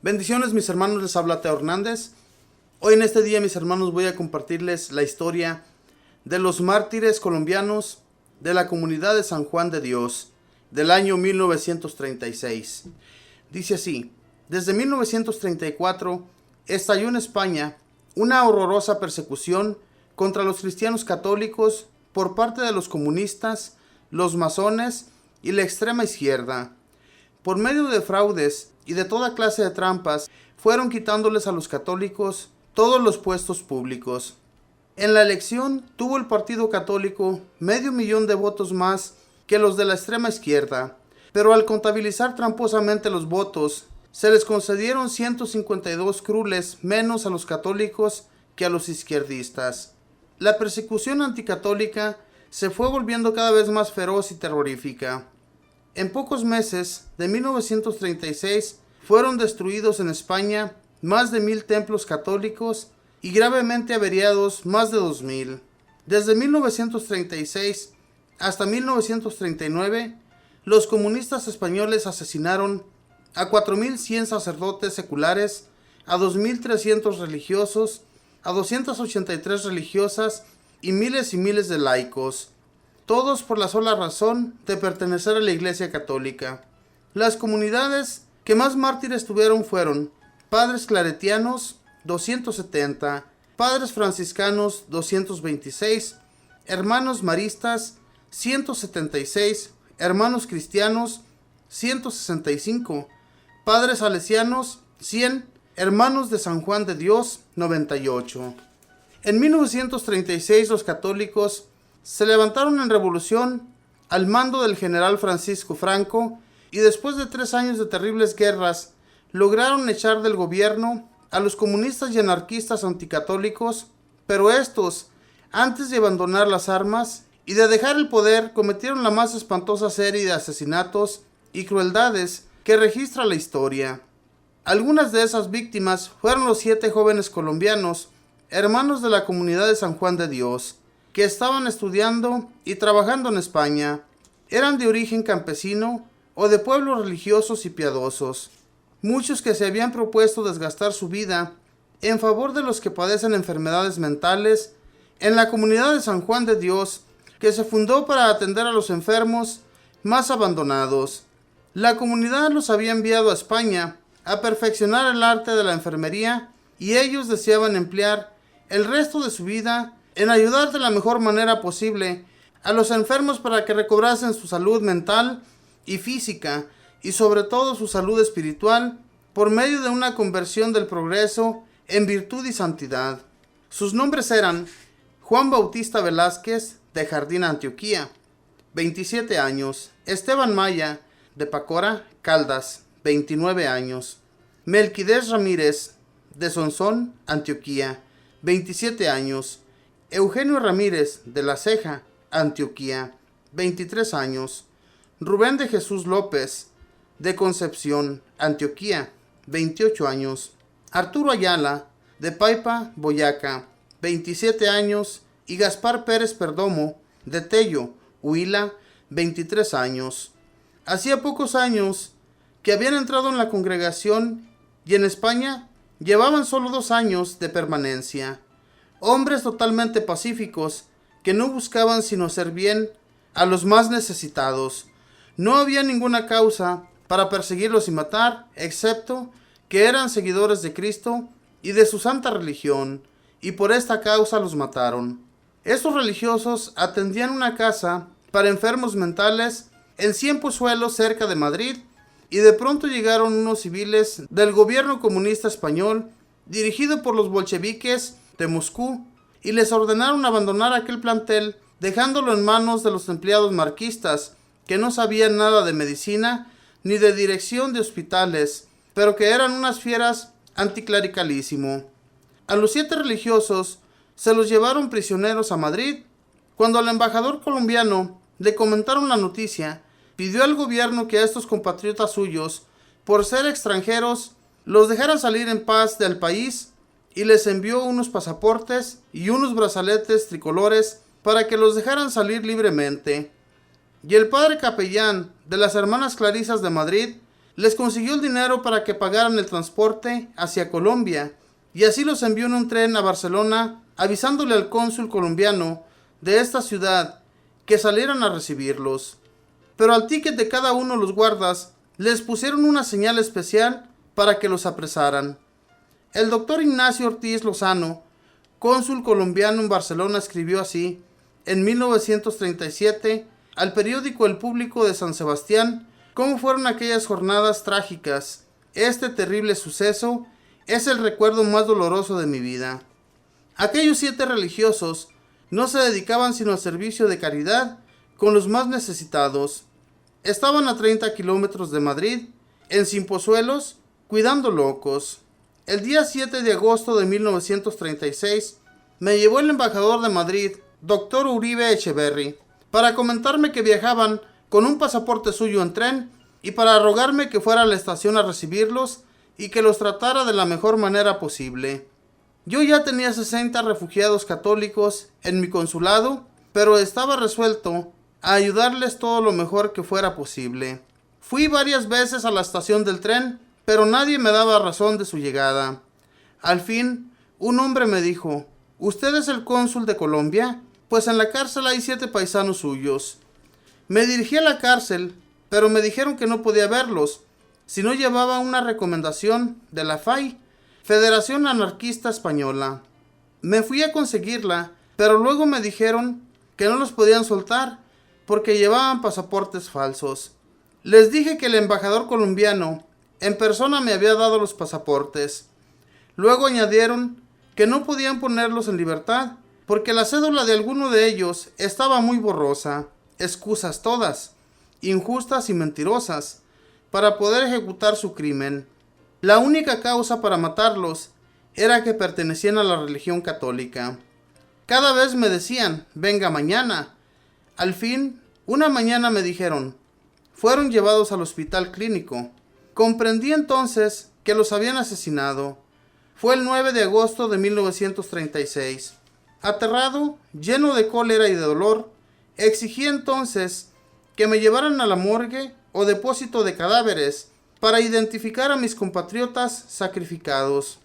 Bendiciones, mis hermanos, les habla Teo Hernández. Hoy en este día, mis hermanos, voy a compartirles la historia de los mártires colombianos de la comunidad de San Juan de Dios del año 1936. Dice así: desde 1934 estalló en España una horrorosa persecución contra los cristianos católicos por parte de los comunistas, los masones y la extrema izquierda. Por medio de fraudes y de toda clase de trampas, fueron quitándoles a los católicos todos los puestos públicos. En la elección tuvo el Partido Católico 500,000 de votos más que los de la extrema izquierda, pero al contabilizar tramposamente los votos, se les concedieron 152 curules menos a los católicos que a los izquierdistas. La persecución anticatólica se fue volviendo cada vez más feroz y terrorífica. En pocos meses, de 1936, fueron destruidos en España más de 1,000 templos católicos y gravemente averiados más de 2,000. Desde 1936 hasta 1939, los comunistas españoles asesinaron a 4,100 sacerdotes seculares, a 2,300 religiosos, a 283 religiosas y miles de laicos, todos por la sola razón de pertenecer a la Iglesia Católica. Las comunidades que más mártires tuvieron fueron padres claretianos, 270, padres franciscanos, 226, hermanos maristas, 176, hermanos cristianos, 165, padres salesianos, 100, hermanos de San Juan de Dios, 98. En 1936 los católicos se levantaron en revolución al mando del general Francisco Franco y después de 3 años de terribles guerras lograron echar del gobierno a los comunistas y anarquistas anticatólicos, pero estos, antes de abandonar las armas y de dejar el poder, cometieron la más espantosa serie de asesinatos y crueldades que registra la historia. Algunas de esas víctimas fueron los 7 jóvenes colombianos, hermanos de la comunidad de San Juan de Dios, que estaban estudiando y trabajando en España. Eran de origen campesino o de pueblos religiosos y piadosos. Muchos que se habían propuesto desgastar su vida en favor de los que padecen enfermedades mentales en la comunidad de San Juan de Dios, que se fundó para atender a los enfermos más abandonados. La comunidad los había enviado a España a perfeccionar el arte de la enfermería y ellos deseaban emplear el resto de su vida en ayudar de la mejor manera posible a los enfermos para que recobrasen su salud mental y física y sobre todo su salud espiritual por medio de una conversión del progreso en virtud y santidad. Sus nombres eran Juan Bautista Velázquez, de Jardín, Antioquía, 27 años, Esteban Maya, de Pacora, Caldas, 29 años, Melquiades Ramírez, de Sonsón, Antioquía, 27 años, Eugenio Ramírez, de La Ceja, Antioquía, 23 años, Rubén de Jesús López, de Concepción, Antioquía, 28 años, Arturo Ayala, de Paipa, Boyacá, 27 años, y Gaspar Pérez Perdomo, de Tello, Huila, 23 años. Hacía pocos años que habían entrado en la congregación y en España llevaban solo 2 años de permanencia. Hombres totalmente pacíficos que no buscaban sino hacer bien a los más necesitados. No había ninguna causa para perseguirlos y matar, excepto que eran seguidores de Cristo y de su santa religión, y por esta causa los mataron. Estos religiosos atendían una casa para enfermos mentales en Ciempozuelos, cerca de Madrid, y de pronto llegaron unos civiles del gobierno comunista español, dirigido por los bolcheviques de Moscú, y les ordenaron abandonar aquel plantel, dejándolo en manos de los empleados marquistas, que no sabían nada de medicina ni de dirección de hospitales, pero que eran unas fieras anticlericalísimo. A los 7 religiosos se los llevaron prisioneros a Madrid. Cuando al embajador colombiano le comentaron la noticia, pidió al gobierno que a estos compatriotas suyos, por ser extranjeros, los dejaran salir en paz del país y les envió unos pasaportes y unos brazaletes tricolores para que los dejaran salir libremente. Y el padre capellán de las hermanas Clarisas de Madrid Les consiguió el dinero para que pagaran el transporte hacia Colombia y así los envió en un tren a Barcelona, avisándole al cónsul colombiano de esta ciudad que salieran a recibirlos. Pero al ticket de cada uno los guardas les pusieron una señal especial para que los apresaran. El doctor Ignacio Ortiz Lozano, cónsul colombiano en Barcelona, escribió así en 1937 al periódico El Público de San Sebastián cómo fueron aquellas jornadas trágicas. Este terrible suceso es el recuerdo más doloroso de mi vida. Aquellos 7 religiosos no se dedicaban sino al servicio de caridad con los más necesitados. Estaban a 30 kilómetros de Madrid, en Cienpozuelos, cuidando locos. El día 7 de agosto de 1936 me llevó el embajador de Madrid, doctor Uribe Echeverry, para comentarme que viajaban con un pasaporte suyo en tren y para rogarme que fuera a la estación a recibirlos y que los tratara de la mejor manera posible. Yo ya tenía 60 refugiados católicos en mi consulado, pero estaba resuelto a ayudarles todo lo mejor que fuera posible. Fui varias veces a la estación del tren, pero nadie me daba razón de su llegada. Al fin, un hombre me dijo: ¿Usted es el cónsul de Colombia? Pues en la cárcel hay 7 paisanos suyos. Me dirigí a la cárcel, pero me dijeron que no podía verlos si no llevaba una recomendación de la FAI, Federación Anarquista Española. Me fui a conseguirla, pero luego me dijeron que no los podían soltar porque llevaban pasaportes falsos. Les dije que el embajador colombiano en persona me había dado los pasaportes. Luego añadieron que no podían ponerlos en libertad porque la cédula de alguno de ellos estaba muy borrosa. Excusas todas, injustas y mentirosas, para poder ejecutar su crimen. La única causa para matarlos era que pertenecían a la religión católica. Cada vez me decían: venga mañana. Al fin, una mañana me dijeron: fueron llevados al hospital clínico. Comprendí entonces que los habían asesinado. Fue el 9 de agosto de 1936. Aterrado, lleno de cólera y de dolor, exigí entonces que me llevaran a la morgue o depósito de cadáveres para identificar a mis compatriotas sacrificados.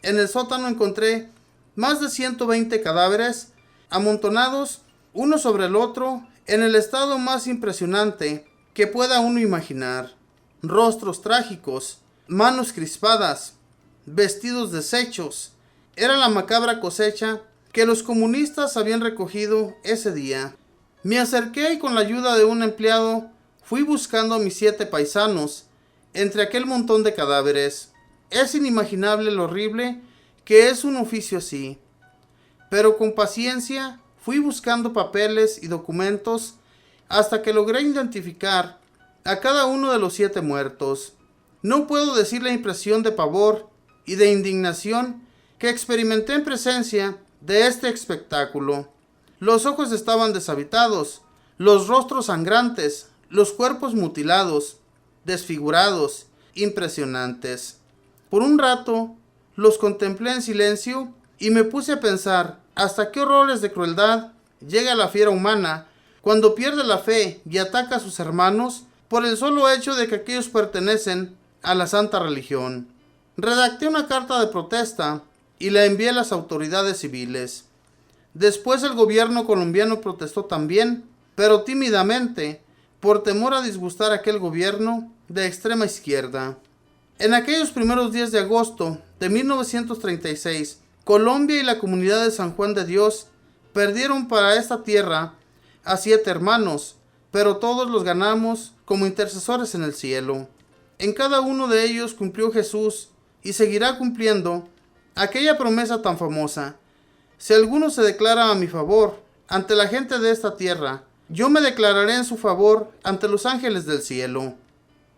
En el sótano encontré más de 120 cadáveres amontonados uno sobre el otro en el estado más impresionante que pueda uno imaginar. Rostros trágicos, manos crispadas, vestidos deshechos. Era la macabra cosecha que los comunistas habían recogido ese día. Me acerqué y con la ayuda de un empleado fui buscando a mis 7 paisanos entre aquel montón de cadáveres. Es inimaginable lo horrible que es un oficio así. Pero con paciencia fui buscando papeles y documentos hasta que logré identificar a cada uno de los 7 muertos. No puedo decir la impresión de pavor y de indignación que experimenté en presencia de este espectáculo. Los ojos estaban deshabitados, los rostros sangrantes, los cuerpos mutilados, desfigurados, impresionantes. Por un rato los contemplé en silencio y me puse a pensar hasta qué horrores de crueldad llega la fiera humana cuando pierde la fe y ataca a sus hermanos por el solo hecho de que aquellos pertenecen a la santa religión. Redacté una carta de protesta y la envié a las autoridades civiles. Después el gobierno colombiano protestó también, pero tímidamente, por temor a disgustar a aquel gobierno de extrema izquierda. En aquellos primeros días de agosto de 1936, Colombia y la comunidad de San Juan de Dios perdieron para esta tierra a 7 hermanos, pero todos los ganamos como intercesores en el cielo. En cada uno de ellos cumplió Jesús y seguirá cumpliendo aquella promesa tan famosa: si alguno se declara a mi favor ante la gente de esta tierra, yo me declararé en su favor ante los ángeles del cielo.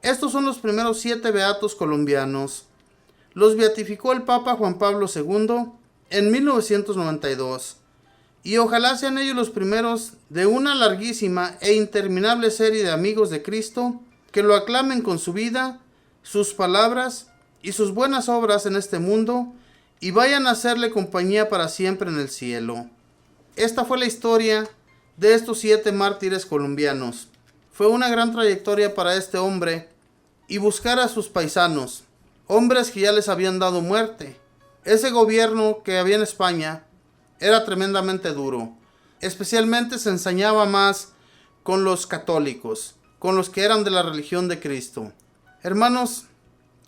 Estos son los primeros 7 beatos colombianos. Los beatificó el Papa Juan Pablo II en 1992. Y ojalá sean ellos los primeros de una larguísima e interminable serie de amigos de Cristo que lo aclamen con su vida, sus palabras y sus buenas obras en este mundo y vayan a hacerle compañía para siempre en el cielo. Esta fue la historia de estos 7 mártires colombianos. Fue una gran trayectoria para este hombre y buscar a sus paisanos, hombres que ya les habían dado muerte. Ese gobierno que había en España era tremendamente duro. Especialmente se ensañaba más con los católicos, con los que eran de la religión de Cristo. Hermanos,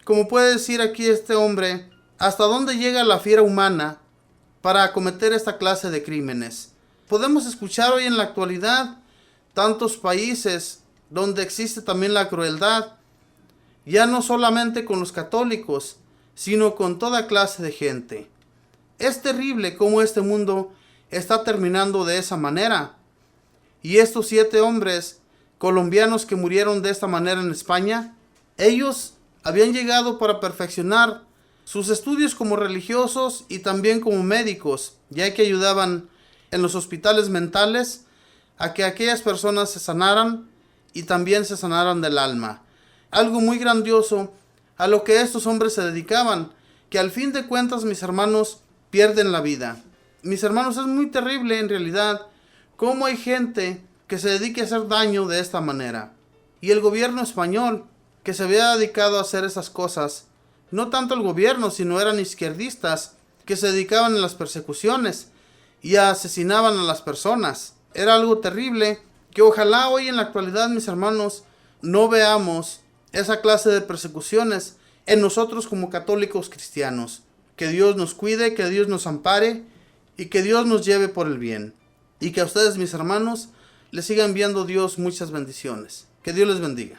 como puede decir aquí este hombre, ¿hasta dónde llega la fiera humana para cometer esta clase de crímenes? Podemos escuchar hoy en la actualidad tantos países donde existe también la crueldad, ya no solamente con los católicos, sino con toda clase de gente. Es terrible cómo este mundo está terminando de esa manera. Y estos 7 hombres colombianos que murieron de esta manera en España, ellos habían llegado para perfeccionar sus estudios como religiosos y también como médicos, ya que ayudaban en los hospitales mentales a que aquellas personas se sanaran y también se sanaran del alma. Algo muy grandioso a lo que estos hombres se dedicaban, que al fin de cuentas, mis hermanos, pierden la vida. Mis hermanos, es muy terrible en realidad cómo hay gente que se dedique a hacer daño de esta manera. Y el gobierno español, que se había dedicado a hacer esas cosas, no tanto el gobierno, sino eran izquierdistas que se dedicaban a las persecuciones y asesinaban a las personas. Era algo terrible que ojalá hoy en la actualidad, mis hermanos, no veamos esa clase de persecuciones en nosotros como católicos cristianos. Que Dios nos cuide, que Dios nos ampare y que Dios nos lleve por el bien. Y que a ustedes, mis hermanos, les siga enviando Dios muchas bendiciones. Que Dios les bendiga.